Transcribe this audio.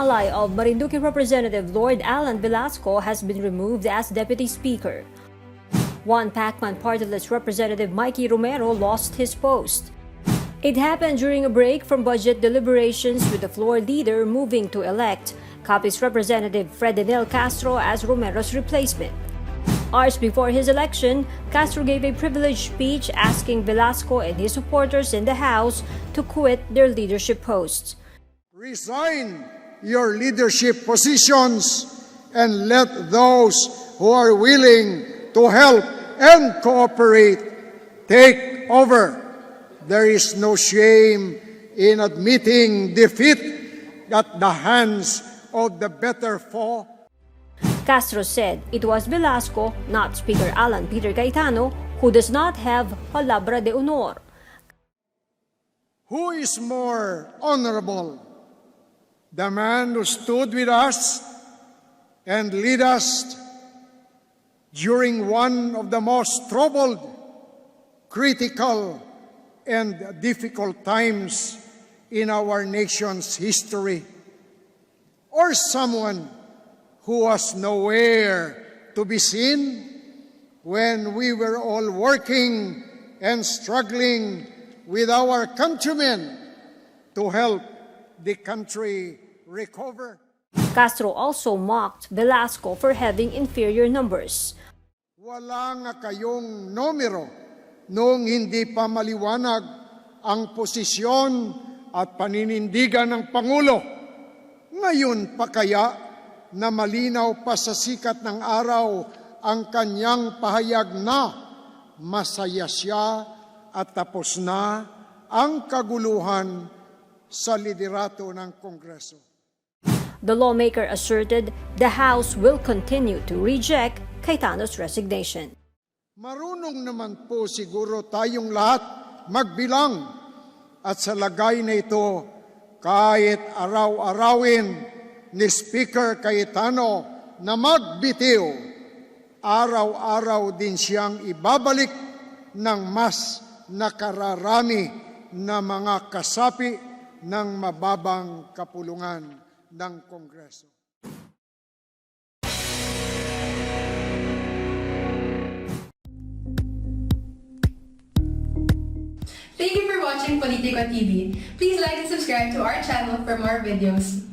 ally of Marinduque Representative Lord Alan Velasco has been removed as Deputy Speaker. One Pacman partylist Representative Mikee Romero lost his post. It happened during a break from budget deliberations, with the floor leader moving to elect Capiz Representative Fredenil Castro as Romero's replacement. Hours before his election, Castro gave a privileged speech asking Velasco and his supporters in the House to quit their leadership posts. Resign your leadership positions and let those who are willing to help and cooperate take over. There is no shame in admitting defeat at the hands of the better foe. Castro said it was Velasco, not Speaker Alan Peter Cayetano, who does not have palabra de honor. Who is more honorable? The man who stood with us and led us during one of the most troubled, critical, and difficult times in our nation's history, or someone who was nowhere to be seen when we were all working and struggling with our countrymen to help the country recover. Castro also mocked Velasco for having inferior numbers. Wala nga kayong numero noong hindi pa maliwanag ang posisyon at paninindigan ng Pangulo. Ngayon pa kaya na malinaw pa sa sikat ng araw ang kanyang pahayag na masaya siya at tapos na ang kaguluhan sa liderato ng Kongreso. The lawmaker asserted the House will continue to reject Cayetano's resignation. Marunong naman po siguro tayong lahat magbilang at sa lagay na ito, kahit araw-arawin ni Speaker Cayetano na magbitiw, araw-araw din siyang ibabalik ng mas nakararami na mga kasapi ng mababang kapulungan ng Kongreso. Thank you for watching Politiko TV. Please like and subscribe to our channel for more videos.